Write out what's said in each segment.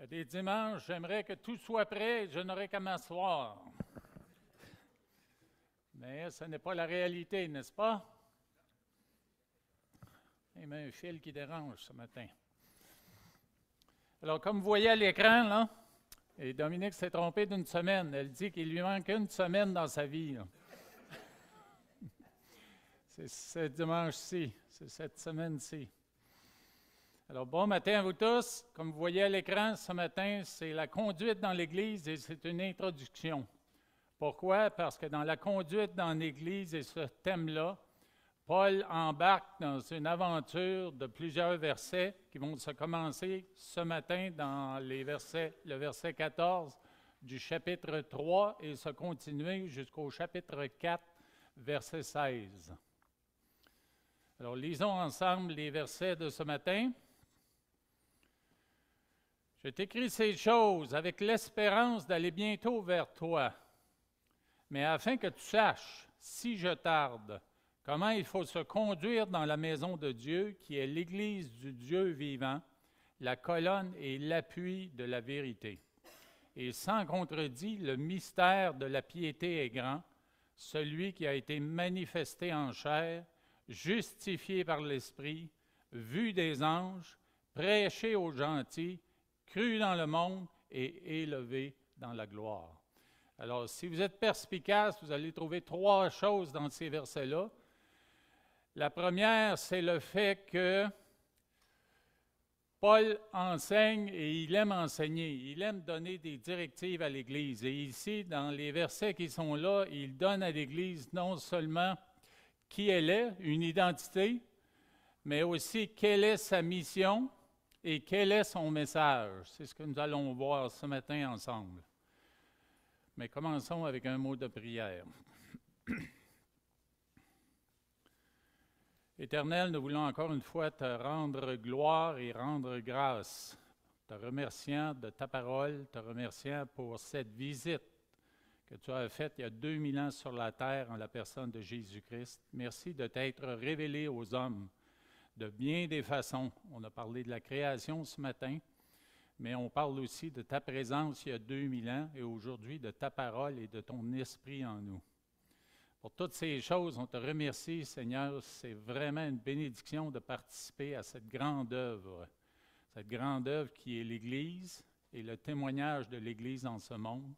y a des dimanches, j'aimerais que tout soit prêt et je n'aurais qu'à m'asseoir. Mais ce n'est pas la réalité, n'est-ce pas? Il y a un fil qui dérange ce matin. Alors, comme vous voyez à l'écran, là, et Dominique s'est trompée d'une semaine. Elle dit qu'il lui manque une semaine dans sa vie. C'est ce dimanche-ci, c'est cette semaine-ci. Alors, bon matin à vous tous. Comme vous voyez à l'écran, ce matin, c'est la conduite dans l'Église et c'est une introduction. Pourquoi? Parce que dans la conduite dans l'Église et ce thème-là, Paul embarque dans une aventure de plusieurs versets qui vont se commencer ce matin dans le verset 14 du chapitre 3 et se continuer jusqu'au chapitre 4, verset 16. Alors, lisons ensemble les versets de ce matin. Je t'écris ces choses avec l'espérance d'aller bientôt vers toi, mais afin que tu saches, si je tarde, comment il faut se conduire dans la maison de Dieu, qui est l'Église du Dieu vivant, la colonne et l'appui de la vérité. Et sans contredit, le mystère de la piété est grand, celui qui a été manifesté en chair, justifié par l'Esprit, vu des anges, prêché aux gentils, cru dans le monde et élevé dans la gloire. Alors, si vous êtes perspicace, vous allez trouver trois choses dans ces versets-là. La première, c'est le fait que Paul enseigne et il aime enseigner. Il aime donner des directives à l'Église. Et ici, dans les versets qui sont là, il donne à l'Église non seulement qui elle est, une identité, mais aussi quelle est sa mission et quel est son message. C'est ce que nous allons voir ce matin ensemble. Mais commençons avec un mot de prière. Éternel, nous voulons encore une fois te rendre gloire et rendre grâce, te remerciant de ta parole, te remerciant pour cette visite que tu as faite il y a 2000 ans sur la terre en la personne de Jésus-Christ. Merci de t'être révélé aux hommes de bien des façons. On a parlé de la création ce matin, mais on parle aussi de ta présence il y a 2000 ans et aujourd'hui de ta parole et de ton esprit en nous. Pour toutes ces choses, on te remercie, Seigneur. C'est vraiment une bénédiction de participer à cette grande œuvre qui est l'Église et le témoignage de l'Église dans ce monde.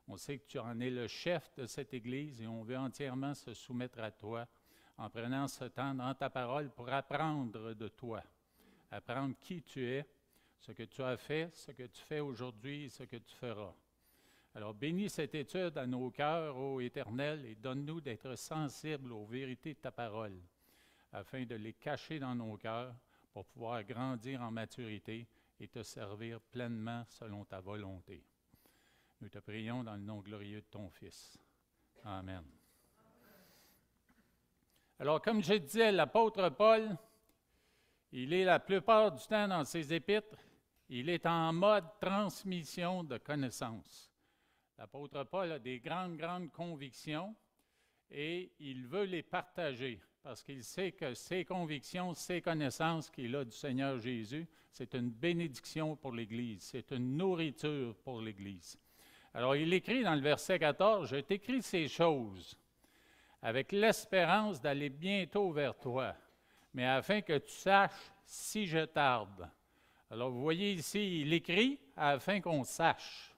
On sait que tu en es le chef de cette Église et on veut entièrement se soumettre à toi en prenant ce temps dans ta parole pour apprendre de toi, apprendre qui tu es, ce que tu as fait, ce que tu fais aujourd'hui et ce que tu feras. Alors, bénis cette étude à nos cœurs, ô Éternel, et donne-nous d'être sensibles aux vérités de ta parole, afin de les cacher dans nos cœurs pour pouvoir grandir en maturité et te servir pleinement selon ta volonté. Nous te prions dans le nom glorieux de ton Fils. Amen. Alors, comme je disais, l'apôtre Paul, il est la plupart du temps dans ses épîtres, il est en mode transmission de connaissances. L'apôtre Paul a des grandes convictions et il veut les partager parce qu'il sait que ses convictions, ses connaissances qu'il a du Seigneur Jésus, c'est une bénédiction pour l'Église, c'est une nourriture pour l'Église. Alors, il écrit dans le verset 14, « Je t'écris ces choses avec l'espérance d'aller bientôt vers toi, mais afin que tu saches si je tarde. » Alors, vous voyez ici, il écrit afin qu'on sache.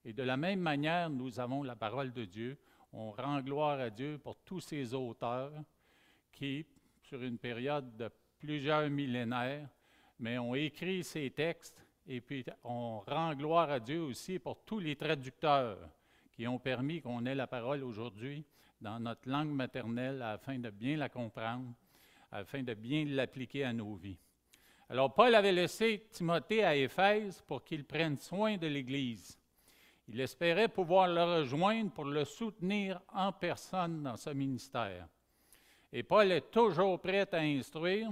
Et de la même manière, nous avons la parole de Dieu. On rend gloire à Dieu pour tous ces auteurs qui, sur une période de plusieurs millénaires, mais ont écrit ces textes. Et puis, on rend gloire à Dieu aussi pour tous les traducteurs qui ont permis qu'on ait la parole aujourd'hui dans notre langue maternelle afin de bien la comprendre, afin de bien l'appliquer à nos vies. Alors, Paul avait laissé Timothée à Éphèse pour qu'il prenne soin de l'Église. Il espérait pouvoir le rejoindre pour le soutenir en personne dans ce ministère. Et Paul est toujours prêt à instruire,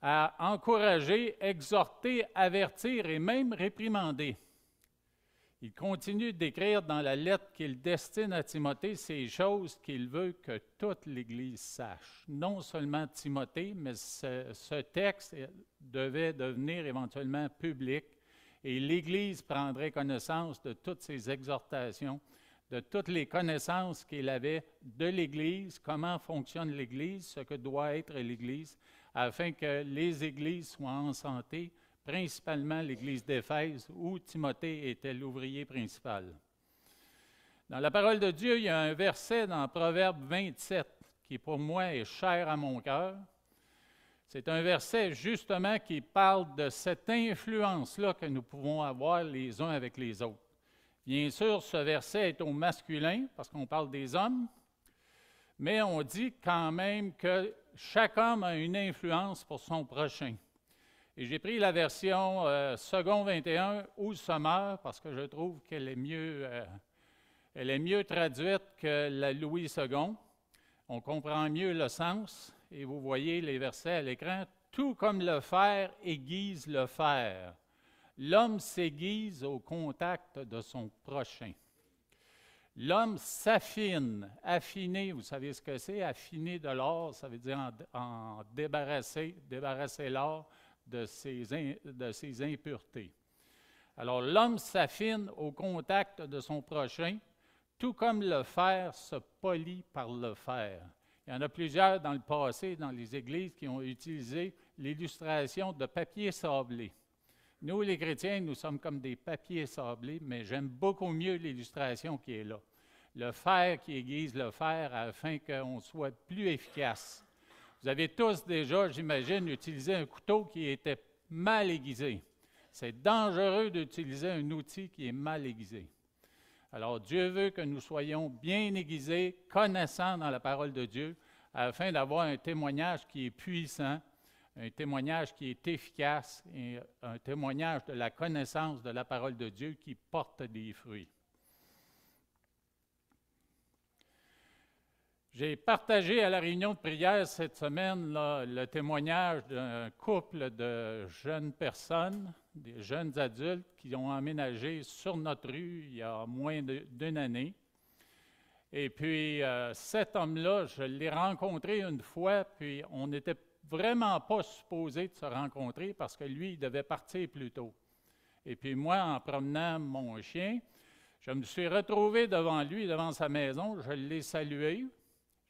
à encourager, exhorter, avertir et même réprimander. Il continue d'écrire dans la lettre qu'il destine à Timothée ces choses qu'il veut que toute l'Église sache. Non seulement Timothée, mais ce texte devait devenir éventuellement public et l'Église prendrait connaissance de toutes ces exhortations, de toutes les connaissances qu'il avait de l'Église, comment fonctionne l'Église, ce que doit être l'Église, afin que les Églises soient en santé, principalement l'Église d'Éphèse, où Timothée était l'ouvrier principal. Dans la parole de Dieu, il y a un verset dans Proverbe 27 qui, pour moi, est cher à mon cœur. C'est un verset, justement, qui parle de cette influence-là que nous pouvons avoir les uns avec les autres. Bien sûr, ce verset est au masculin, parce qu'on parle des hommes, mais on dit quand même que chaque homme a une influence pour son prochain. Et j'ai pris la version second 21 ou Sommaire parce que je trouve qu'elle est mieux traduite que la Louis II. On comprend mieux le sens et vous voyez les versets à l'écran. Tout comme le fer aiguise le fer, l'homme s'aiguise au contact de son prochain. L'homme s'affine. Affiner, vous savez ce que c'est? Affiner de l'or, ça veut dire en débarrasser l'or de ses impuretés. Alors, l'homme s'affine au contact de son prochain, tout comme le fer se polit par le fer. Il y en a plusieurs dans le passé, dans les églises, qui ont utilisé l'illustration de papier sablé. Nous, les chrétiens, nous sommes comme des papiers sablés, mais j'aime beaucoup mieux l'illustration qui est là. Le fer qui aiguise le fer afin qu'on soit plus efficace. Vous avez tous déjà, j'imagine, utilisé un couteau qui était mal aiguisé. C'est dangereux d'utiliser un outil qui est mal aiguisé. Alors, Dieu veut que nous soyons bien aiguisés, connaissants dans la parole de Dieu, afin d'avoir un témoignage qui est puissant, un témoignage qui est efficace et un témoignage de la connaissance de la parole de Dieu qui porte des fruits. J'ai partagé à la réunion de prière cette semaine là, le témoignage d'un couple de jeunes personnes, des jeunes adultes qui ont emménagé sur notre rue il y a moins d'une année. Et puis, cet homme-là, je l'ai rencontré une fois, puis on n'était vraiment pas supposé de se rencontrer parce que lui, il devait partir plus tôt. Et puis moi, en promenant mon chien, je me suis retrouvé devant lui, devant sa maison, je l'ai salué.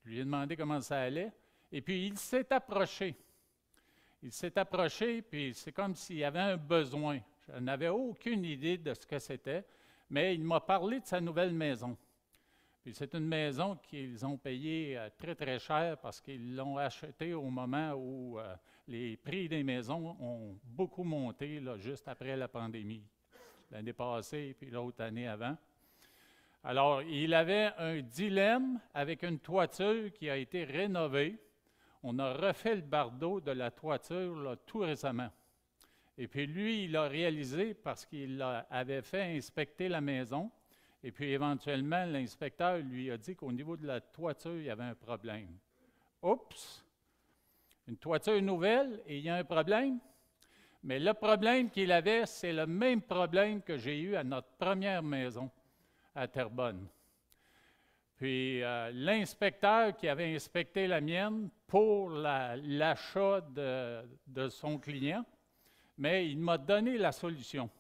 Je lui ai demandé comment ça allait, et puis il s'est approché. Il s'est approché, puis c'est comme s'il y avait un besoin. Je n'avais aucune idée de ce que c'était, mais il m'a parlé de sa nouvelle maison. Puis c'est une maison qu'ils ont payée très, très cher parce qu'ils l'ont achetée au moment où les prix des maisons ont beaucoup monté, là, juste après la pandémie, l'année passée, puis l'autre année avant. Alors, il avait un dilemme avec une toiture qui a été rénovée. On a refait le bardeau de la toiture là, tout récemment. Et puis lui, il a réalisé parce qu'il avait fait inspecter la maison. Et puis éventuellement, l'inspecteur lui a dit qu'au niveau de la toiture, il y avait un problème. Oups! Une toiture nouvelle et il y a un problème. Mais le problème qu'il avait, c'est le même problème que j'ai eu à notre première maison à Terrebonne. Puis l'inspecteur qui avait inspecté la mienne pour l'achat de son client, mais il m'a donné la solution.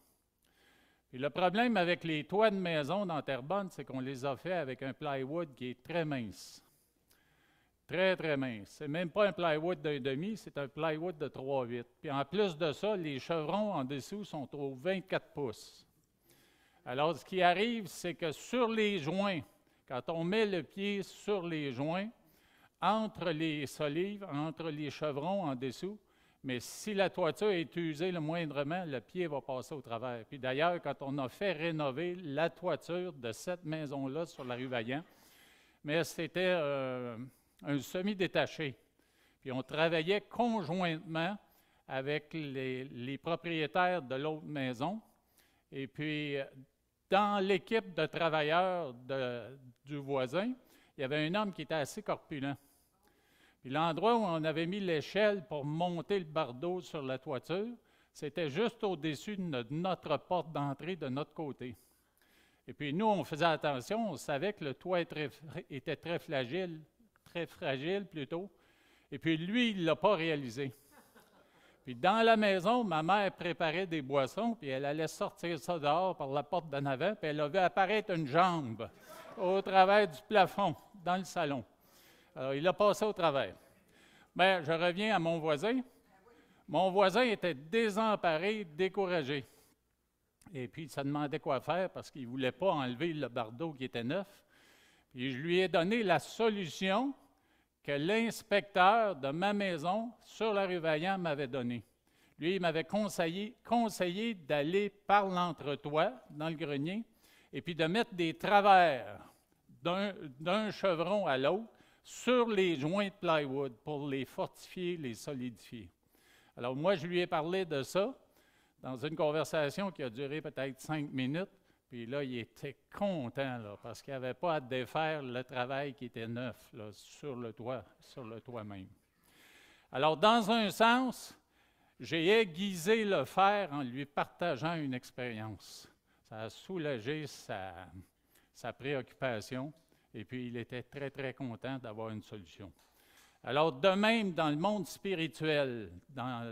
Puis le problème avec les toits de maison dans Terrebonne, c'est qu'on les a fait avec un plywood qui est très mince. Très, très mince. C'est même pas un plywood d'1,5, c'est un plywood de 3,8. Puis en plus de ça, les chevrons en dessous sont au 24 pouces. Alors, ce qui arrive, c'est que sur les joints, quand on met le pied sur les joints, entre les solives, entre les chevrons en dessous, mais si la toiture est usée le moindrement, le pied va passer au travers. Puis d'ailleurs, quand on a fait rénover la toiture de cette maison-là sur la rue Vaillant, mais c'était un semi-détaché. Puis on travaillait conjointement avec les propriétaires de l'autre maison. Et puis, dans l'équipe de travailleurs du voisin, il y avait un homme qui était assez corpulent. Puis l'endroit où on avait mis l'échelle pour monter le bardeau sur la toiture, c'était juste au-dessus de notre porte d'entrée de notre côté. Et puis nous, on faisait attention, on savait que le toit était très fragile plutôt. Et puis lui, il ne l'a pas réalisé. Puis dans la maison, ma mère préparait des boissons, puis elle allait sortir ça dehors par la porte d'en avant, puis elle a vu apparaître une jambe au travers du plafond, dans le salon. Alors, il a passé au travers. Bien, je reviens à mon voisin. Mon voisin était désemparé, découragé. Et puis, il se demandait quoi faire parce qu'il ne voulait pas enlever le bardeau qui était neuf. Puis, je lui ai donné la solution que l'inspecteur de ma maison sur la rue Vaillant m'avait donnée. Lui, il m'avait conseillé d'aller par l'entretoit dans le grenier et puis de mettre des travers d'un chevron à l'autre sur les joints de plywood pour les fortifier, les solidifier. Alors moi, je lui ai parlé de ça dans une conversation qui a duré peut-être 5 minutes, puis là, il était content là, parce qu'il n'avait pas à défaire le travail qui était neuf là, sur le toit même. Alors, dans un sens, j'ai aiguisé le fer en lui partageant une expérience. Ça a soulagé sa préoccupation, et puis il était très, très content d'avoir une solution. Alors, de même, dans le monde spirituel, dans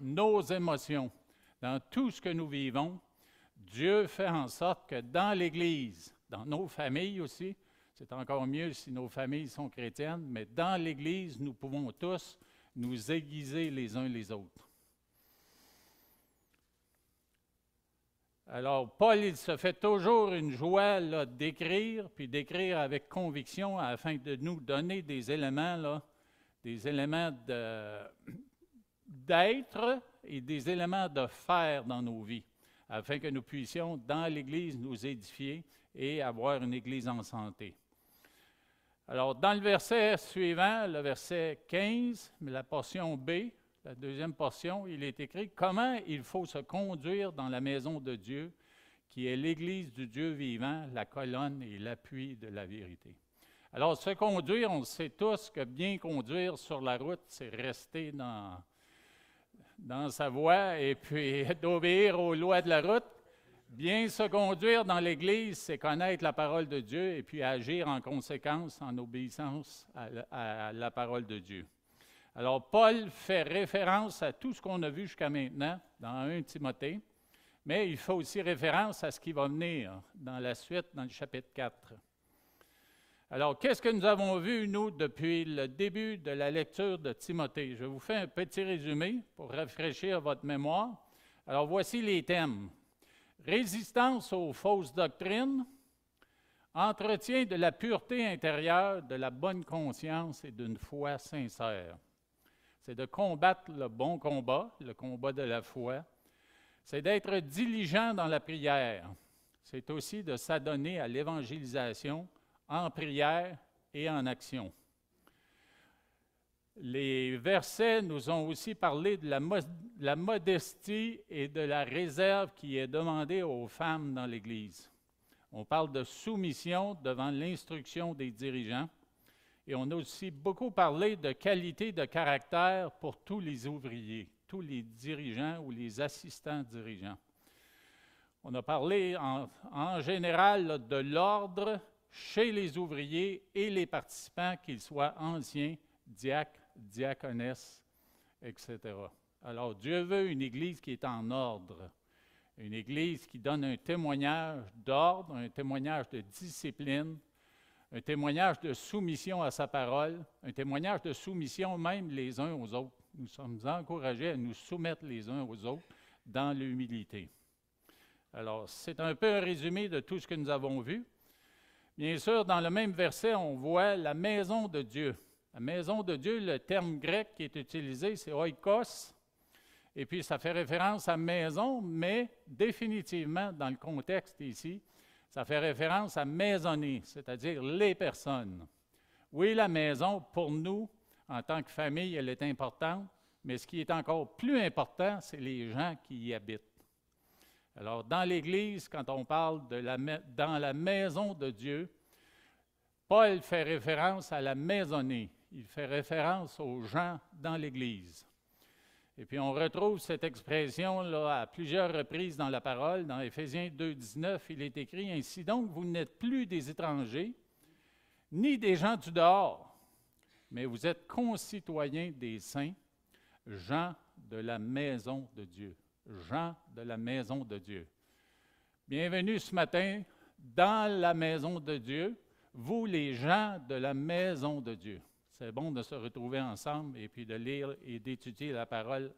nos émotions, dans tout ce que nous vivons, Dieu fait en sorte que dans l'Église, dans nos familles aussi, c'est encore mieux si nos familles sont chrétiennes, mais dans l'Église, nous pouvons tous nous aiguiser les uns les autres. Alors, Paul, il se fait toujours une joie là, d'écrire, puis d'écrire avec conviction afin de nous donner des éléments d'être et des éléments de faire dans nos vies, afin que nous puissions, dans l'Église, nous édifier et avoir une Église en santé. Alors, dans le verset suivant, le verset 15, la portion B, la deuxième portion, il est écrit « Comment il faut se conduire dans la maison de Dieu, qui est l'Église du Dieu vivant, la colonne et l'appui de la vérité. » Alors, se conduire, on sait tous que bien conduire sur la route, c'est rester dans sa voie et puis d'obéir aux lois de la route. Bien se conduire dans l'Église, c'est connaître la parole de Dieu et puis agir en conséquence, en obéissance à la parole de Dieu. Alors, Paul fait référence à tout ce qu'on a vu jusqu'à maintenant dans 1 Timothée, mais il fait aussi référence à ce qui va venir dans la suite, dans le chapitre 4. Alors, qu'est-ce que nous avons vu, nous, depuis le début de la lecture de Timothée? Je vous fais un petit résumé pour rafraîchir votre mémoire. Alors, voici les thèmes. Résistance aux fausses doctrines, entretien de la pureté intérieure, de la bonne conscience et d'une foi sincère. C'est de combattre le bon combat, le combat de la foi. C'est d'être diligent dans la prière. C'est aussi de s'adonner à l'évangélisation en prière et en action. Les versets nous ont aussi parlé de la modestie et de la réserve qui est demandée aux femmes dans l'Église. On parle de soumission devant l'instruction des dirigeants. Et on a aussi beaucoup parlé de qualité de caractère pour tous les ouvriers, tous les dirigeants ou les assistants dirigeants. On a parlé en général là, de l'ordre chez les ouvriers et les participants, qu'ils soient anciens, diacres, diaconesses, etc. Alors, Dieu veut une Église qui est en ordre, une Église qui donne un témoignage d'ordre, un témoignage de discipline, un témoignage de soumission à sa parole, un témoignage de soumission même les uns aux autres. Nous sommes encouragés à nous soumettre les uns aux autres dans l'humilité. Alors, c'est un peu un résumé de tout ce que nous avons vu. Bien sûr, dans le même verset, on voit la maison de Dieu. La maison de Dieu, le terme grec qui est utilisé, c'est oikos. Et puis, ça fait référence à maison, mais définitivement, dans le contexte ici, ça fait référence à maisonner, c'est-à-dire les personnes. Oui, la maison, pour nous, en tant que famille, elle est importante, mais ce qui est encore plus important, c'est les gens qui y habitent. Alors, dans l'Église, quand on parle dans la maison de Dieu, Paul fait référence à la maisonnée. Il fait référence aux gens dans l'Église. Et puis on retrouve cette expression-là à plusieurs reprises dans la parole. Dans Éphésiens 2,19, il est écrit « Ainsi donc, vous n'êtes plus des étrangers, ni des gens du dehors, mais vous êtes concitoyens des saints, gens de la maison de Dieu. » Gens de la maison de Dieu. Bienvenue ce matin dans la maison de Dieu, vous les gens de la maison de Dieu. C'est bon de se retrouver ensemble et puis de lire et d'étudier la parole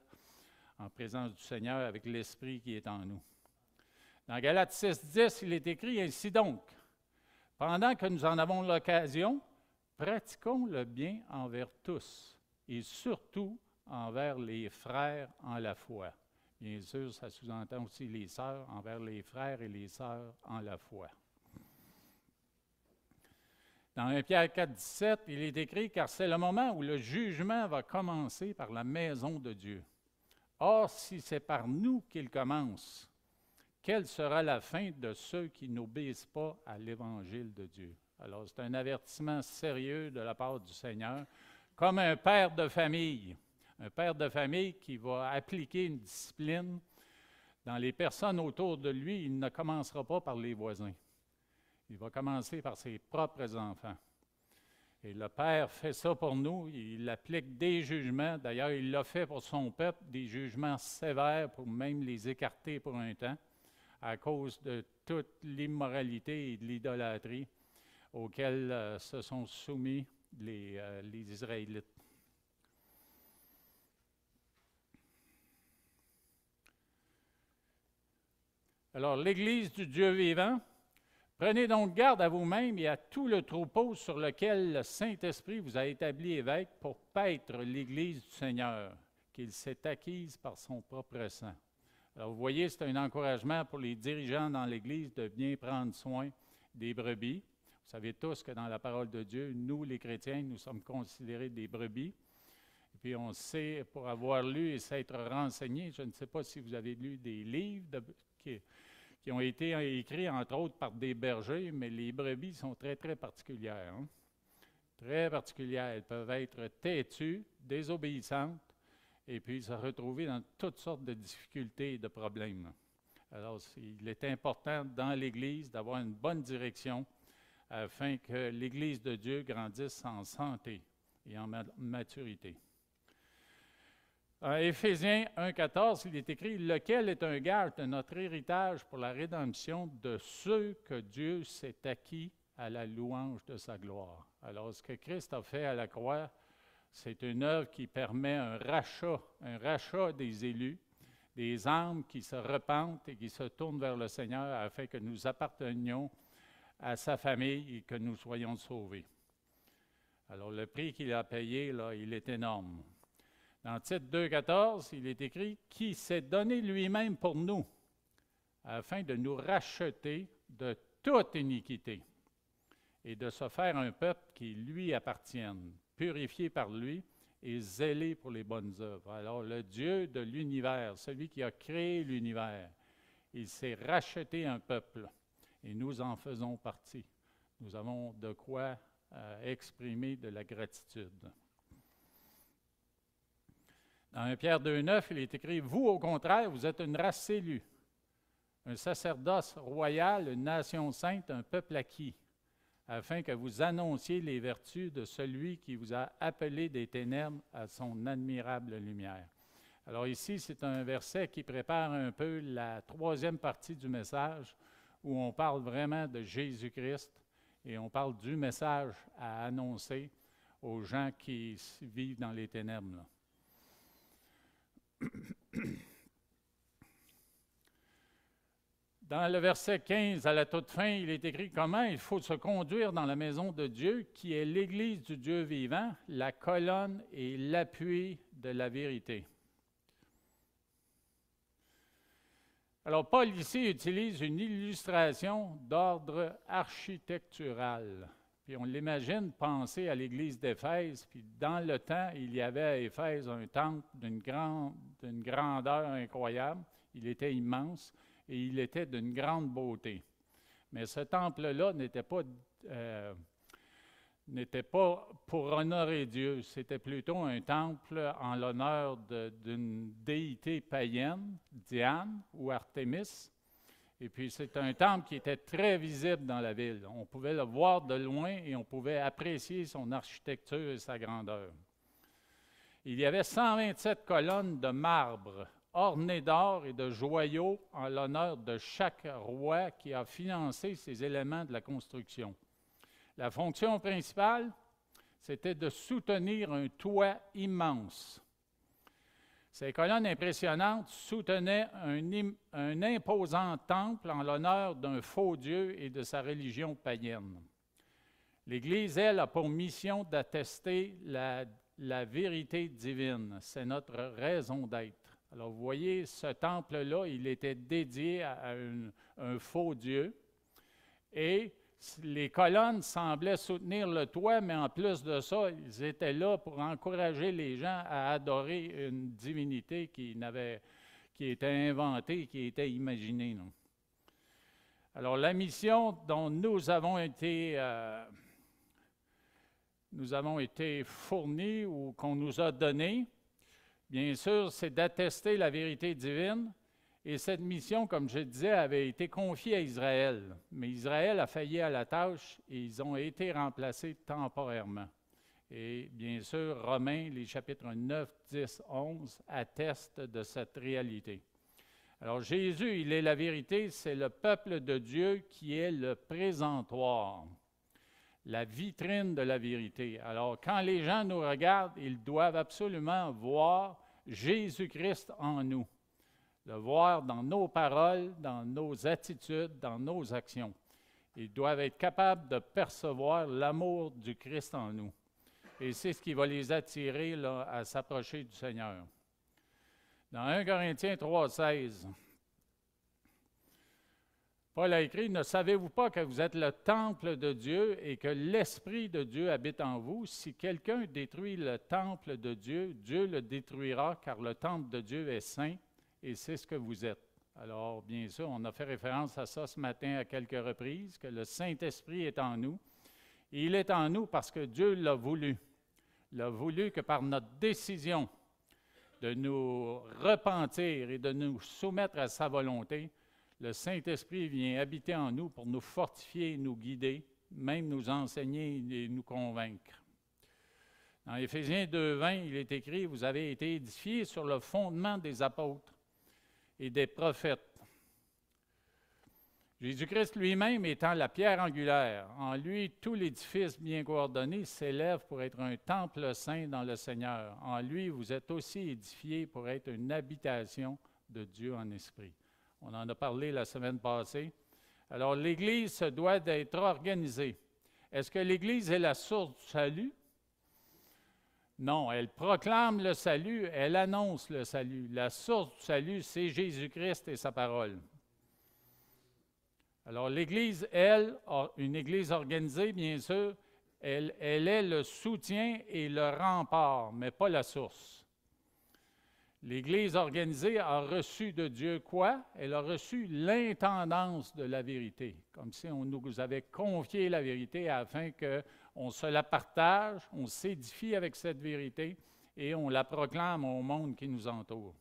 en présence du Seigneur avec l'Esprit qui est en nous. Dans Galates 6,10, il est écrit « Ainsi donc, pendant que nous en avons l'occasion, pratiquons le bien envers tous et surtout envers les frères en la foi. » Bien sûr, ça sous-entend aussi les sœurs envers les frères et les sœurs en la foi. Dans 1 Pierre 4,17, il est écrit « Car c'est le moment où le jugement va commencer par la maison de Dieu. Or, si c'est par nous qu'il commence, quelle sera la fin de ceux qui n'obéissent pas à l'Évangile de Dieu? » Alors, c'est un avertissement sérieux de la part du Seigneur, comme un père de famille. Un père de famille qui va appliquer une discipline dans les personnes autour de lui, il ne commencera pas par les voisins. Il va commencer par ses propres enfants. Et le Père fait ça pour nous, il applique des jugements. D'ailleurs, il l'a fait pour son peuple, des jugements sévères pour même les écarter pour un temps, à cause de toute l'immoralité et de l'idolâtrie auxquelles se sont soumis les Israélites. Alors, l'Église du Dieu vivant, prenez donc garde à vous-même et à tout le troupeau sur lequel le Saint-Esprit vous a établi évêque pour paître l'Église du Seigneur, qu'il s'est acquise par son propre sang. Alors, vous voyez, c'est un encouragement pour les dirigeants dans l'Église de bien prendre soin des brebis. Vous savez tous que dans la parole de Dieu, nous, les chrétiens, nous sommes considérés des brebis. Et puis, on sait, pour avoir lu et s'être renseigné, je ne sais pas si vous avez lu des livres qui ont été écrits, entre autres, par des bergers, mais les brebis sont très, très particulières. Hein? Très particulières. Elles peuvent être têtues, désobéissantes, et puis se retrouver dans toutes sortes de difficultés et de problèmes. Alors, il est important dans l'Église d'avoir une bonne direction afin que l'Église de Dieu grandisse en santé et en maturité. En Éphésiens 1,14, il est écrit « Lequel est un gage de notre héritage pour la rédemption de ceux que Dieu s'est acquis à la louange de sa gloire. » Alors, ce que Christ a fait à la croix, c'est une œuvre qui permet un rachat des élus, des âmes qui se repentent et qui se tournent vers le Seigneur afin que nous appartenions à sa famille et que nous soyons sauvés. Alors, le prix qu'il a payé, là, il est énorme. Dans Tite 2,14, il est écrit « Qui s'est donné lui-même pour nous, afin de nous racheter de toute iniquité, et de se faire un peuple qui lui appartienne, purifié par lui et zélé pour les bonnes œuvres. » Alors, le Dieu de l'univers, celui qui a créé l'univers, il s'est racheté un peuple, et nous en faisons partie. Nous avons de quoi exprimer de la gratitude. Dans 1 Pierre 2,9, il est écrit « Vous, au contraire, vous êtes une race élue, un sacerdoce royal, une nation sainte, un peuple acquis, afin que vous annonciez les vertus de celui qui vous a appelé des ténèbres à son admirable lumière. » Alors ici, c'est un verset qui prépare un peu la troisième partie du message, où on parle vraiment de Jésus-Christ et on parle du message à annoncer aux gens qui vivent dans les ténèbres, là. Dans le verset 15, à la toute fin, il est écrit comment il faut se conduire dans la maison de Dieu, qui est l'Église du Dieu vivant, la colonne et l'appui de la vérité. Alors, Paul ici utilise une illustration d'ordre architectural. Puis on l'imagine penser à l'église d'Éphèse, puis dans le temps, il y avait à Éphèse un temple d'une grandeur incroyable. Il était immense et il était d'une grande beauté. Mais ce temple-là n'était pas n'était pas pour honorer Dieu, c'était plutôt un temple en l'honneur d'une déité païenne, Diane ou Artémis. Et puis c'est un temple qui était très visible dans la ville. On pouvait le voir de loin et on pouvait apprécier son architecture et sa grandeur. Il y avait 127 colonnes de marbre ornées d'or et de joyaux en l'honneur de chaque roi qui a financé ces éléments de la construction. La fonction principale, c'était de soutenir un toit immense. Ces colonnes impressionnantes soutenaient un imposant temple en l'honneur d'un faux Dieu et de sa religion païenne. L'Église, elle, a pour mission d'attester la vérité divine. C'est notre raison d'être. Alors, vous voyez, ce temple-là, il était dédié à un faux Dieu. Et les colonnes semblaient soutenir le toit, mais en plus de ça, ils étaient là pour encourager les gens à adorer une divinité qui était inventée, qui était imaginée. Non? Alors, la mission dont nous avons été fournis ou qu'on nous a donnée, bien sûr, c'est d'attester la vérité divine. Et cette mission, comme je disais, avait été confiée à Israël. Mais Israël a failli à la tâche et ils ont été remplacés temporairement. Et bien sûr, Romains, les chapitres 9, 10, 11, attestent de cette réalité. Alors Jésus, il est la vérité, c'est le peuple de Dieu qui est le présentoir, la vitrine de la vérité. Alors quand les gens nous regardent, ils doivent absolument voir Jésus-Christ en nous. Le voir dans nos paroles, dans nos attitudes, dans nos actions. Ils doivent être capables de percevoir l'amour du Christ en nous. Et c'est ce qui va les attirer là, à s'approcher du Seigneur. Dans 1 Corinthiens 3,16, Paul a écrit « Ne savez-vous pas que vous êtes le temple de Dieu et que l'Esprit de Dieu habite en vous? Si quelqu'un détruit le temple de Dieu, Dieu le détruira, car le temple de Dieu est saint. Et c'est ce que vous êtes. » Alors, bien sûr, on a fait référence à ça ce matin à quelques reprises, que le Saint-Esprit est en nous. Et il est en nous parce que Dieu l'a voulu. Il a voulu que par notre décision de nous repentir et de nous soumettre à sa volonté, le Saint-Esprit vient habiter en nous pour nous fortifier, nous guider, même nous enseigner et nous convaincre. Dans Éphésiens 2,20, il est écrit « Vous avez été édifiés sur le fondement des apôtres et des prophètes. » Jésus-Christ lui-même étant la pierre angulaire, en lui, tout l'édifice bien coordonné s'élève pour être un temple saint dans le Seigneur. En lui, vous êtes aussi édifiés pour être une habitation de Dieu en esprit. On en a parlé la semaine passée. Alors, l'Église se doit d'être organisée. Est-ce que l'Église est la source du salut? Non, elle proclame le salut, elle annonce le salut. La source du salut, c'est Jésus-Christ et sa parole. Alors l'Église, elle, une Église organisée, bien sûr, elle est le soutien et le rempart, mais pas la source. L'Église organisée a reçu de Dieu quoi? Elle a reçu l'intendance de la vérité, comme si on nous avait confié la vérité afin qu'on se la partage, on s'édifie avec cette vérité et on la proclame au monde qui nous entoure.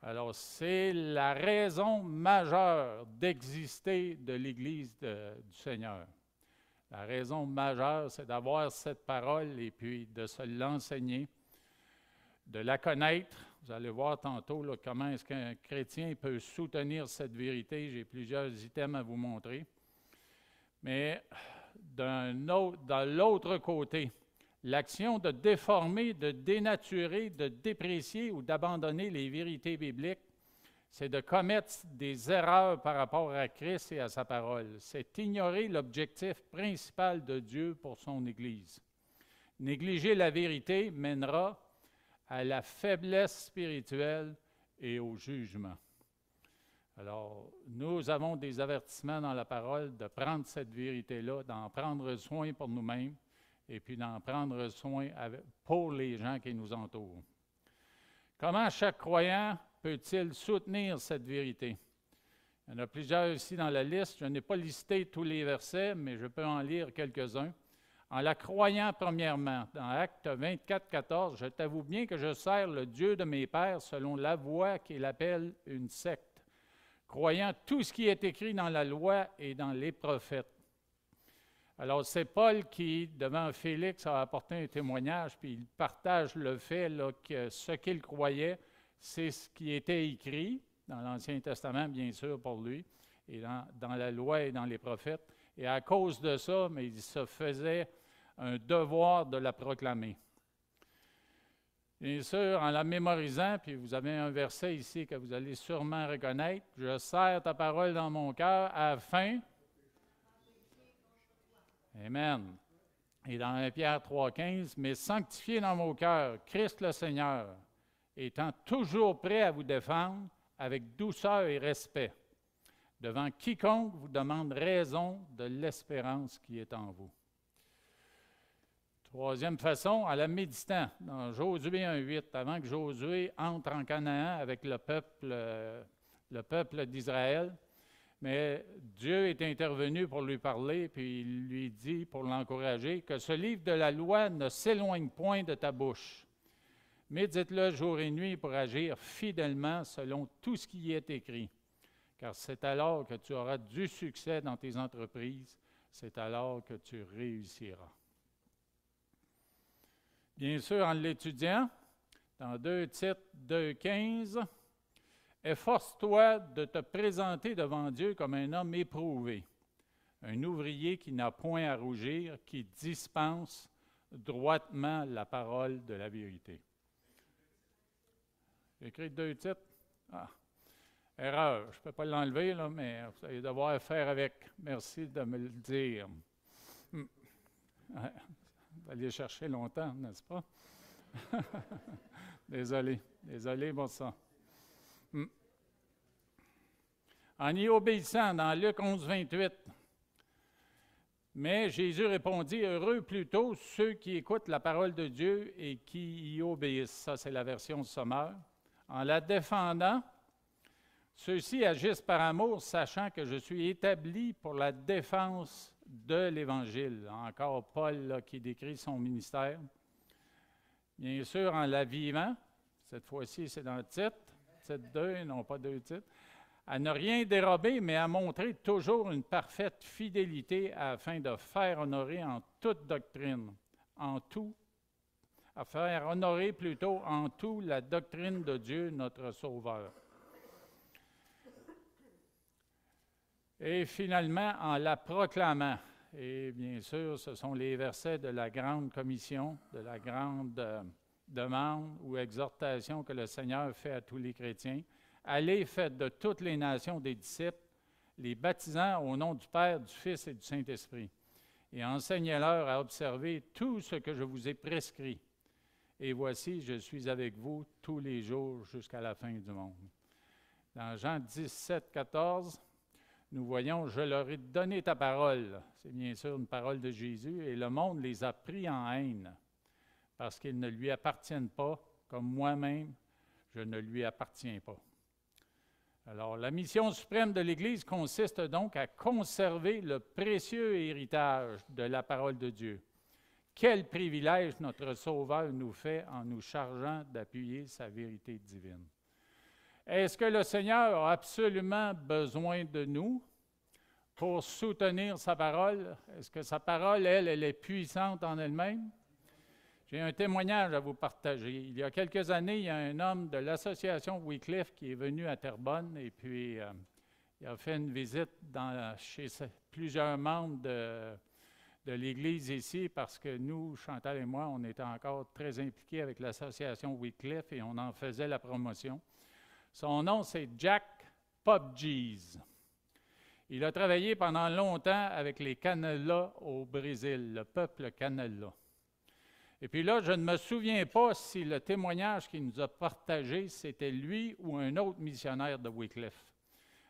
Alors, c'est la raison majeure d'exister de l'Église du Seigneur. La raison majeure, c'est d'avoir cette parole et puis de se l'enseigner, de la connaître. Vous allez voir tantôt là, comment est-ce qu'un chrétien peut soutenir cette vérité. J'ai plusieurs items à vous montrer. Mais dans l'autre côté, l'action de déformer, de dénaturer, de déprécier ou d'abandonner les vérités bibliques, c'est de commettre des erreurs par rapport à Christ et à sa parole. C'est ignorer l'objectif principal de Dieu pour son Église. Négliger la vérité mènera à la faiblesse spirituelle et au jugement. Alors, nous avons des avertissements dans la parole de prendre cette vérité-là, d'en prendre soin pour nous-mêmes et puis d'en prendre soin pour les gens qui nous entourent. Comment chaque croyant peut-il soutenir cette vérité? Il y en a plusieurs ici dans la liste. Je n'ai pas listé tous les versets, mais je peux en lire quelques-uns. en la croyant premièrement. Dans Actes 24, 14, « Je t'avoue bien que je sers le Dieu de mes pères selon la voie qu'il appelle une secte, croyant tout ce qui est écrit dans la loi et dans les prophètes. » Alors, c'est Paul qui, devant Félix, a apporté un témoignage, puis il partage le fait là, que ce qu'il croyait, c'est ce qui était écrit dans l'Ancien Testament, bien sûr, pour lui, et dans la loi et dans les prophètes. Et à cause de ça, mais il se faisait un devoir de la proclamer. Bien sûr, en la mémorisant, puis vous avez un verset ici que vous allez sûrement reconnaître, « Je serre ta parole dans mon cœur afin... » Amen. Et dans 1 Pierre 3,15, « Mais sanctifiez dans vos cœurs Christ le Seigneur, étant toujours prêt à vous défendre avec douceur et respect, devant quiconque vous demande raison de l'espérance qui est en vous. » Troisième façon, en la méditant, dans Josué 1,8, avant que Josué entre en Canaan avec le peuple d'Israël, mais Dieu est intervenu pour lui parler, puis il lui dit, pour l'encourager, que ce livre de la loi ne s'éloigne point de ta bouche. Médite-le jour et nuit pour agir fidèlement selon tout ce qui y est écrit. Car c'est alors que tu auras du succès dans tes entreprises, c'est alors que tu réussiras. Bien sûr, en l'étudiant, dans 2 Tite 2,15, « Efforce-toi de te présenter devant Dieu comme un homme éprouvé, un ouvrier qui n'a point à rougir, qui dispense droitement la parole de la vérité. » J'ai écrit 2 Tite. Ah, erreur, je ne peux pas l'enlever, là, mais vous allez devoir faire avec. Merci de me le dire. Vous allez chercher longtemps, n'est-ce pas? Désolé pour ça. En y obéissant, dans Luc 11, 28, « Mais Jésus répondit, « Heureux plutôt ceux qui écoutent la parole de Dieu et qui y obéissent. » Ça, c'est la version sommaire. « En la défendant, ceux-ci agissent par amour, sachant que je suis établi pour la défense de l'Évangile. » Encore Paul là, qui décrit son ministère. Bien sûr, en la vivant, cette fois-ci, c'est dans le titre 2, non pas 2 titres, à ne rien dérober, mais à montrer toujours une parfaite fidélité afin de faire honorer en toute doctrine, à faire honorer plutôt en tout la doctrine de Dieu, notre Sauveur. Et finalement, en la proclamant. Et bien sûr, ce sont les versets de la grande commission, de la grande demande ou exhortation que le Seigneur fait à tous les chrétiens. Allez, faites de toutes les nations des disciples, les baptisant au nom du Père, du Fils et du Saint-Esprit, et enseignez-leur à observer tout ce que je vous ai prescrit. Et voici, je suis avec vous tous les jours jusqu'à la fin du monde. Dans Jean 17, 14, nous voyons, « Je leur ai donné ta parole. » C'est bien sûr une parole de Jésus. « Et le monde les a pris en haine, parce qu'ils ne lui appartiennent pas, comme moi-même, je ne lui appartiens pas. » Alors, la mission suprême de l'Église consiste donc à conserver le précieux héritage de la parole de Dieu. Quel privilège notre Sauveur nous fait en nous chargeant d'appuyer sa vérité divine. Est-ce que le Seigneur a absolument besoin de nous pour soutenir sa parole? Est-ce que sa parole, elle est puissante en elle-même? J'ai un témoignage à vous partager. Il y a quelques années, il y a un homme de l'association Wycliffe qui est venu à Terrebonne et puis il a fait une visite chez plusieurs membres de l'Église ici parce que nous, Chantal et moi, on était encore très impliqués avec l'association Wycliffe et on en faisait la promotion. Son nom, c'est Jack Popjees. Il a travaillé pendant longtemps avec les Kanelas au Brésil, le peuple Kanela. Et puis là, je ne me souviens pas si le témoignage qu'il nous a partagé, c'était lui ou un autre missionnaire de Wycliffe.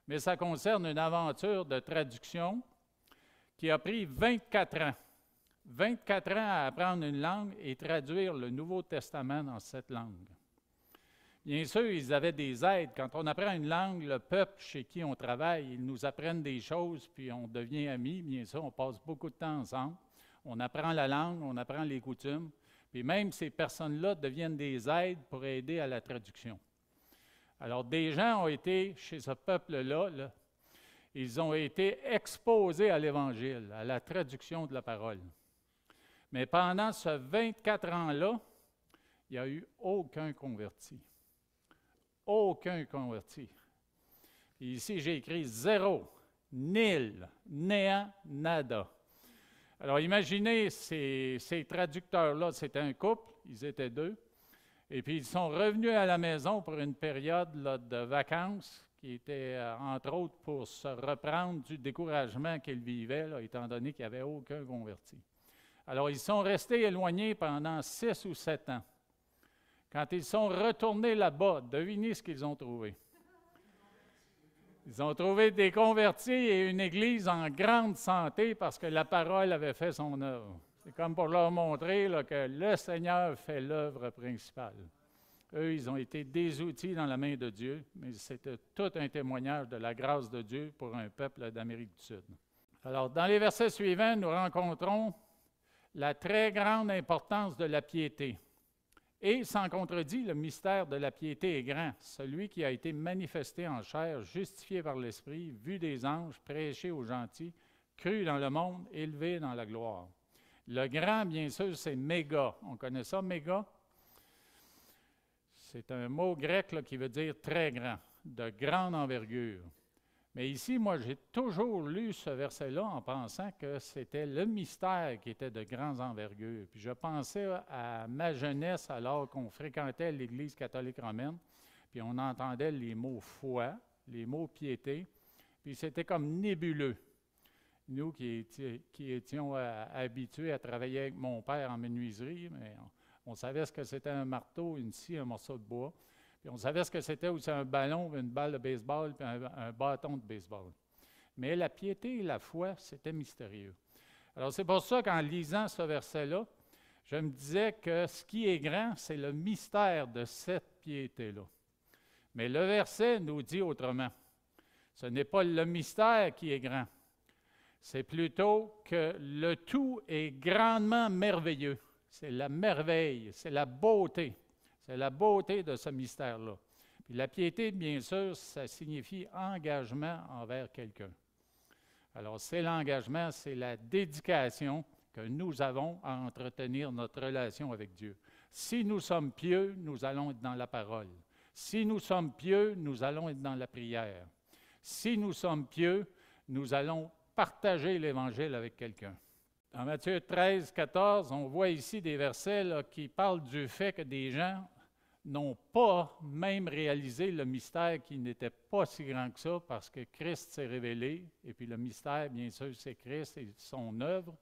Mais ça concerne une aventure de traduction qui a pris 24 ans. 24 ans à apprendre une langue et traduire le Nouveau Testament dans cette langue. Bien sûr, ils avaient des aides. Quand on apprend une langue, le peuple chez qui on travaille, ils nous apprennent des choses, puis on devient amis. Bien sûr, on passe beaucoup de temps ensemble. on apprend la langue, on apprend les coutumes, puis même ces personnes-là deviennent des aides pour aider à la traduction. Alors, des gens ont été, chez ce peuple-là, ils ont été exposés à l'Évangile, à la traduction de la parole. Mais pendant ce 24 ans-là, il n'y a eu aucun converti. Aucun converti. Et ici, j'ai écrit zéro, nil, néant, nada. Alors, imaginez, ces traducteurs-là, c'était un couple, ils étaient deux, et puis ils sont revenus à la maison pour une période là, de vacances, qui était, entre autres, pour se reprendre du découragement qu'ils vivaient, là, étant donné qu'il n'y avait aucun converti. Alors, ils sont restés éloignés pendant 6 ou 7 ans. Quand ils sont retournés là-bas, devinez ce qu'ils ont trouvé. Ils ont trouvé des convertis et une église en grande santé parce que la parole avait fait son œuvre. C'est comme pour leur montrer là, que le Seigneur fait l'œuvre principale. Eux, ils ont été des outils dans la main de Dieu, mais c'était tout un témoignage de la grâce de Dieu pour un peuple d'Amérique du Sud. Alors, dans les versets suivants, nous rencontrons la très grande importance de la piété. Et, sans contredit, le mystère de la piété est grand, celui qui a été manifesté en chair, justifié par l'Esprit, vu des anges, prêché aux gentils, cru dans le monde, élevé dans la gloire. Le grand, bien sûr, c'est méga. On connaît ça, méga? C'est un mot grec là, qui veut dire très grand, de grande envergure. Mais ici, moi, j'ai toujours lu ce verset-là en pensant que c'était le mystère qui était de grande envergure. Puis je pensais à ma jeunesse alors qu'on fréquentait l'Église catholique romaine, puis on entendait les mots foi, les mots piété, puis c'était comme nébuleux. Nous qui étions habitués à travailler avec mon père en menuiserie, mais on savait ce que c'était un marteau, une scie, un morceau de bois. Puis on savait ce que c'était aussi un ballon, une balle de baseball, puis un bâton de baseball. Mais la piété et la foi, c'était mystérieux. Alors c'est pour ça qu'en lisant ce verset-là, je me disais que ce qui est grand, c'est le mystère de cette piété-là. Mais le verset nous dit autrement. Ce n'est pas le mystère qui est grand. C'est plutôt que le tout est grandement merveilleux. C'est la merveille, c'est la beauté. C'est la beauté de ce mystère-là. Puis la piété, bien sûr, ça signifie engagement envers quelqu'un. Alors, c'est l'engagement, c'est la dédication que nous avons à entretenir notre relation avec Dieu. Si nous sommes pieux, nous allons être dans la parole. Si nous sommes pieux, nous allons être dans la prière. Si nous sommes pieux, nous allons partager l'Évangile avec quelqu'un. Dans Matthieu 13, 14, on voit ici des versets là, qui parlent du fait que des gens n'ont pas même réalisé le mystère qui n'était pas si grand que ça parce que Christ s'est révélé. Et puis le mystère, bien sûr, c'est Christ et son œuvre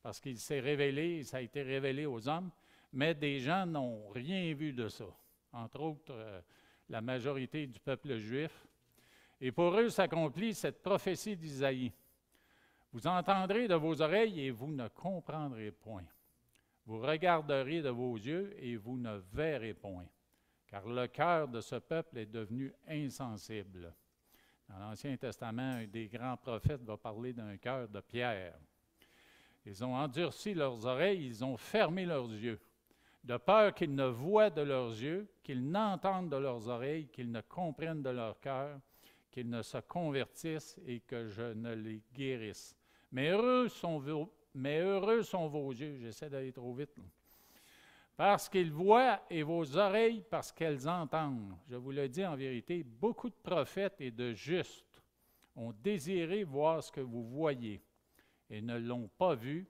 parce qu'il s'est révélé et ça a été révélé aux hommes. Mais des gens n'ont rien vu de ça. Entre autres, la majorité du peuple juif. Et pour eux s'accomplit cette prophétie d'Isaïe. Vous entendrez de vos oreilles et vous ne comprendrez point. Vous regarderez de vos yeux et vous ne verrez point. Car le cœur de ce peuple est devenu insensible. Dans l'Ancien Testament, un des grands prophètes va parler d'un cœur de pierre. Ils ont endurci leurs oreilles, ils ont fermé leurs yeux, de peur qu'ils ne voient de leurs yeux, qu'ils n'entendent de leurs oreilles, qu'ils ne comprennent de leur cœur, qu'ils ne se convertissent et que je ne les guérisse. Mais heureux sont vos yeux, j'essaie d'aller trop vite, là. Parce qu'ils voient et vos oreilles parce qu'elles entendent. Je vous le dis en vérité, beaucoup de prophètes et de justes ont désiré voir ce que vous voyez et ne l'ont pas vu,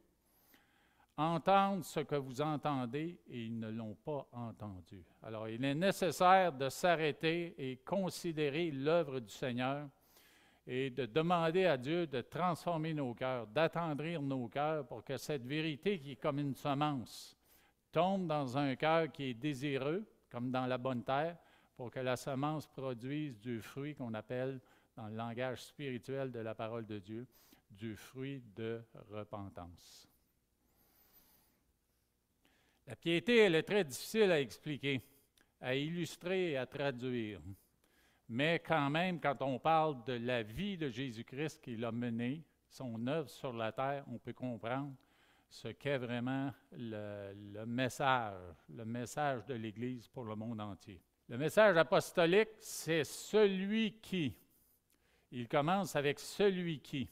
entendre ce que vous entendez et ils ne l'ont pas entendu. Alors, il est nécessaire de s'arrêter et considérer l'œuvre du Seigneur et de demander à Dieu de transformer nos cœurs, d'attendrir nos cœurs pour que cette vérité qui est comme une semence tombe dans un cœur qui est désireux, comme dans la bonne terre, pour que la semence produise du fruit qu'on appelle, dans le langage spirituel de la parole de Dieu, du fruit de repentance. La piété, elle est très difficile à expliquer, à illustrer et à traduire. Mais quand même, quand on parle de la vie de Jésus-Christ qu'il a menée, son œuvre sur la terre, on peut comprendre ce qu'est vraiment le message de l'Église pour le monde entier. Le message apostolique, c'est celui qui. Il commence avec celui qui.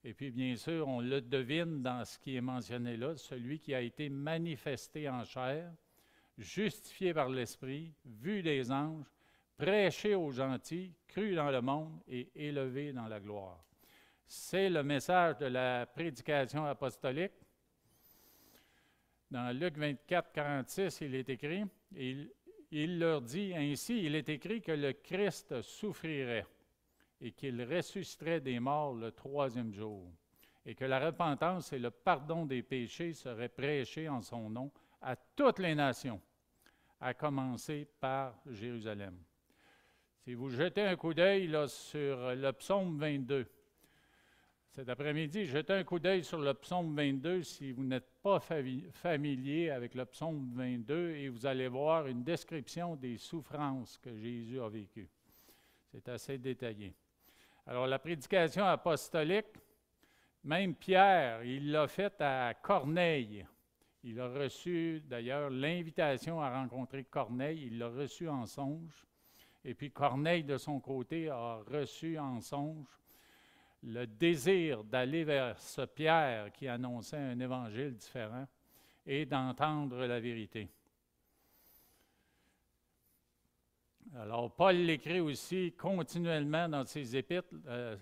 Et puis, bien sûr, on le devine dans ce qui est mentionné là, celui qui a été manifesté en chair, justifié par l'Esprit, vu des anges, prêché aux gentils, cru dans le monde et élevé dans la gloire. C'est le message de la prédication apostolique. Dans Luc 24, 46, il est écrit, il leur dit ainsi, il est écrit que le Christ souffrirait et qu'il ressusciterait des morts le troisième jour, et que la repentance et le pardon des péchés seraient prêchés en son nom à toutes les nations, à commencer par Jérusalem. Si vous jetez un coup d'œil là, sur le psaume 22, cet après-midi, jetez un coup d'œil sur le psaume 22 si vous n'êtes pas familier avec le psaume 22 et vous allez voir une description des souffrances que Jésus a vécues. C'est assez détaillé. Alors, la prédication apostolique, même Pierre, il l'a faite à Corneille. Il a reçu d'ailleurs l'invitation à rencontrer Corneille, il l'a reçu en songe. Et puis Corneille, de son côté, a reçu en songe le désir d'aller vers ce Pierre qui annonçait un évangile différent et d'entendre la vérité. Alors, Paul l'écrit aussi continuellement dans ses épîtres,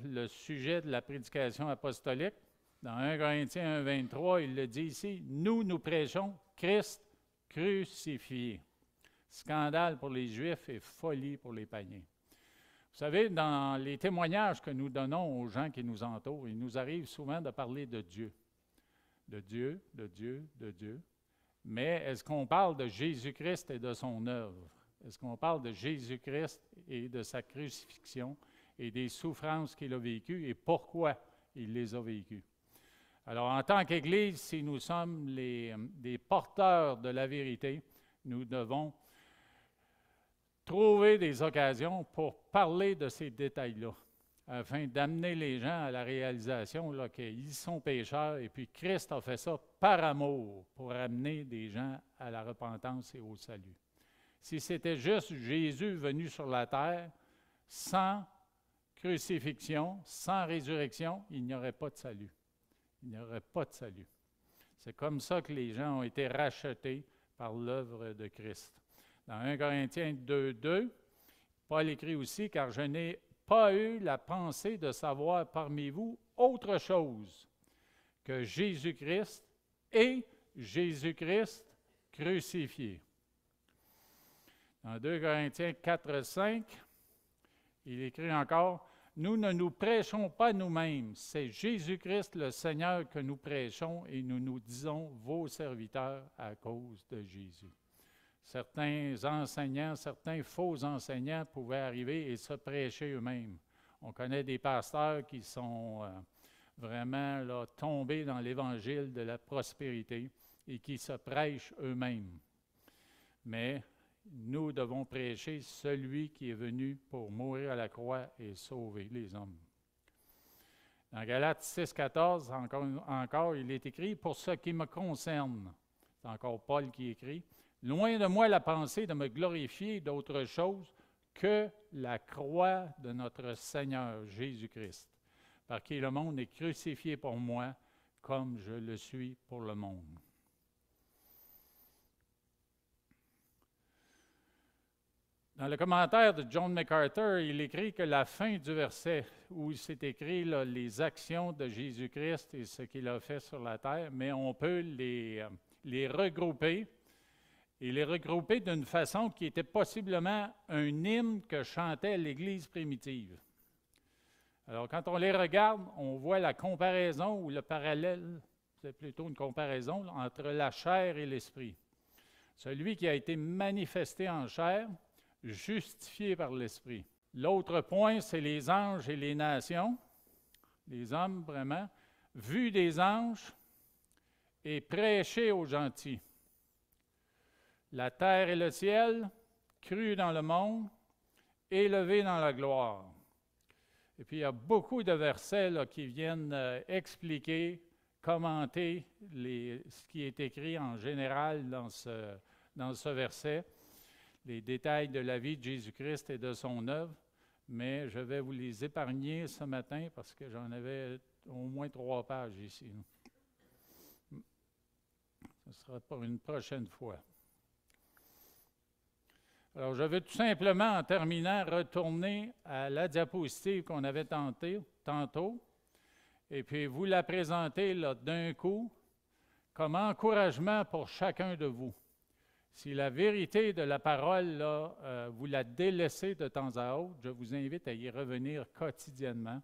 le sujet de la prédication apostolique. Dans 1 Corinthiens 1, 23, il le dit ici, « Nous prêchons Christ crucifié. Scandale pour les Juifs et folie pour les païens. » Vous savez, dans les témoignages que nous donnons aux gens qui nous entourent, il nous arrive souvent de parler de Dieu. De Dieu, de Dieu, de Dieu. Mais est-ce qu'on parle de Jésus-Christ et de son œuvre? Est-ce qu'on parle de Jésus-Christ et de sa crucifixion et des souffrances qu'il a vécues et pourquoi il les a vécues? Alors, en tant qu'Église, si nous sommes des porteurs de la vérité, nous devons trouver des occasions pour parler de ces détails-là, afin d'amener les gens à la réalisation là, qu'ils sont pécheurs et puis Christ a fait ça par amour pour amener des gens à la repentance et au salut. Si c'était juste Jésus venu sur la terre, sans crucifixion, sans résurrection, il n'y aurait pas de salut. Il n'y aurait pas de salut. C'est comme ça que les gens ont été rachetés par l'œuvre de Christ. Dans 1 Corinthiens 2, 2, Paul écrit aussi, « Car je n'ai pas eu la pensée de savoir parmi vous autre chose que Jésus-Christ et Jésus-Christ crucifié. » Dans 2 Corinthiens 4, 5, il écrit encore, « Nous ne nous prêchons pas nous-mêmes, c'est Jésus-Christ le Seigneur que nous prêchons et nous nous disons vos serviteurs à cause de Jésus. » Certains enseignants, certains faux enseignants pouvaient arriver et se prêcher eux-mêmes. On connaît des pasteurs qui sont vraiment là, tombés dans l'évangile de la prospérité et qui se prêchent eux-mêmes. Mais nous devons prêcher celui qui est venu pour mourir à la croix et sauver les hommes. Dans Galates 6, 14, encore, il est écrit « Pour ce qui me concerne », c'est encore Paul qui écrit, « Loin de moi la pensée de me glorifier d'autre chose que la croix de notre Seigneur Jésus-Christ, par qui le monde est crucifié pour moi, comme je le suis pour le monde. » Dans le commentaire de John MacArthur, il écrit que la fin du verset où il s'est écrit là, les actions de Jésus-Christ et ce qu'il a fait sur la terre, mais on peut les regrouper et les regrouper d'une façon qui était possiblement un hymne que chantait l'Église primitive. Alors, quand on les regarde, on voit la comparaison ou le parallèle, c'est plutôt une comparaison là, entre la chair et l'esprit. Celui qui a été manifesté en chair, justifié par l'Esprit. L'autre point, c'est les anges et les nations, les hommes vraiment, vus des anges et prêchés aux gentils. La terre et le ciel, crus dans le monde, élevés dans la gloire. Et puis il y a beaucoup de versets là, qui viennent expliquer commenter ce qui est écrit en général dans ce verset, les détails de la vie de Jésus-Christ et de son œuvre, mais je vais vous les épargner ce matin parce que j'en avais au moins 3 pages ici. Ce sera pour une prochaine fois. Alors, je veux tout simplement, en terminant, retourner à la diapositive qu'on avait tantôt, et puis vous la présenter là, d'un coup comme encouragement pour chacun de vous. Si la vérité de la parole, là, vous la délaissez de temps à autre, je vous invite à y revenir quotidiennement,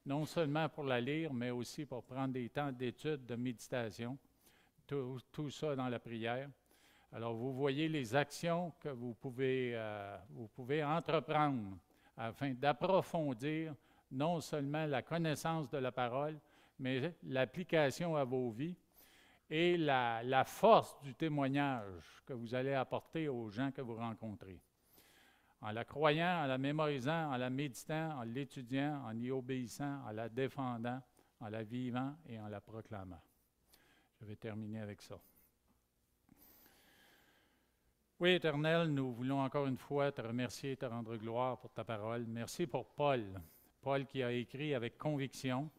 non seulement pour la lire, mais aussi pour prendre des temps d'étude, de méditation, tout ça dans la prière. Alors, vous voyez les actions que vous pouvez entreprendre afin d'approfondir non seulement la connaissance de la parole, mais l'application à vos vies et la force du témoignage que vous allez apporter aux gens que vous rencontrez. En la croyant, en la mémorisant, en la méditant, en l'étudiant, en y obéissant, en la défendant, en la vivant et en la proclamant. Je vais terminer avec ça. Oui, Éternel, nous voulons encore une fois te remercier et te rendre gloire pour ta parole. Merci pour Paul. Paul qui a écrit avec conviction.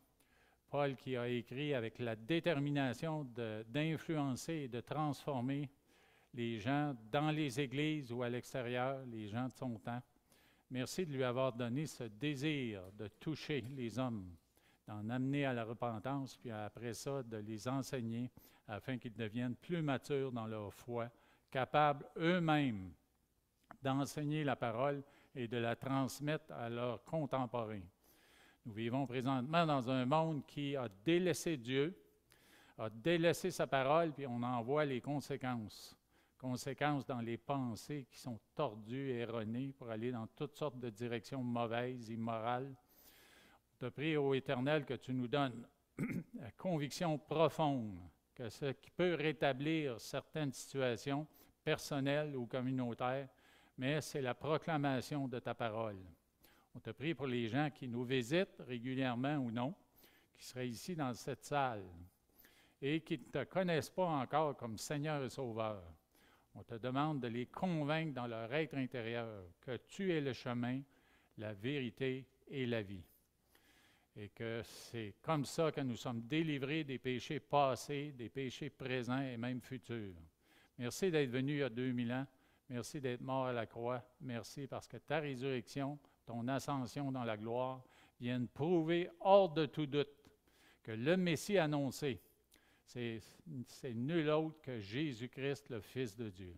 Paul qui a écrit avec la détermination d'influencer et de transformer les gens dans les églises ou à l'extérieur, les gens de son temps. Merci de lui avoir donné ce désir de toucher les hommes, d'en amener à la repentance, puis après ça, de les enseigner afin qu'ils deviennent plus matures dans leur foi, capables eux-mêmes d'enseigner la parole et de la transmettre à leurs contemporains. Nous vivons présentement dans un monde qui a délaissé Dieu, a délaissé sa parole, puis on en voit les conséquences. Conséquences dans les pensées qui sont tordues, erronées, pour aller dans toutes sortes de directions mauvaises, immorales. Je te prie, ô Éternel, que tu nous donnes la conviction profonde que ce qui peut rétablir certaines situations personnelles ou communautaires, mais c'est la proclamation de ta parole. On te prie pour les gens qui nous visitent régulièrement ou non, qui seraient ici dans cette salle et qui ne te connaissent pas encore comme Seigneur et Sauveur. On te demande de les convaincre dans leur être intérieur que tu es le chemin, la vérité et la vie. Et que c'est comme ça que nous sommes délivrés des péchés passés, des péchés présents et même futurs. Merci d'être venu il y a 2000 ans. Merci d'être mort à la croix. Merci parce que ta résurrection, ton ascension dans la gloire, viennent prouver hors de tout doute que le Messie annoncé, c'est nul autre que Jésus-Christ, le Fils de Dieu.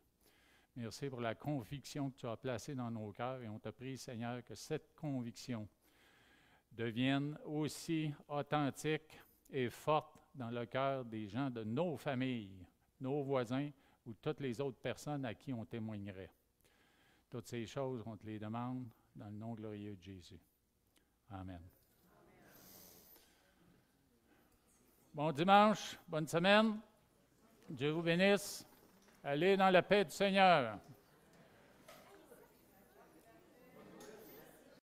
Merci pour la conviction que tu as placée dans nos cœurs et on te prie, Seigneur, que cette conviction devienne aussi authentique et forte dans le cœur des gens de nos familles, nos voisins ou toutes les autres personnes à qui on témoignerait. Toutes ces choses, on te les demande dans le nom glorieux de Jésus. Amen. Bon dimanche, bonne semaine. Dieu vous bénisse. Allez dans la paix du Seigneur.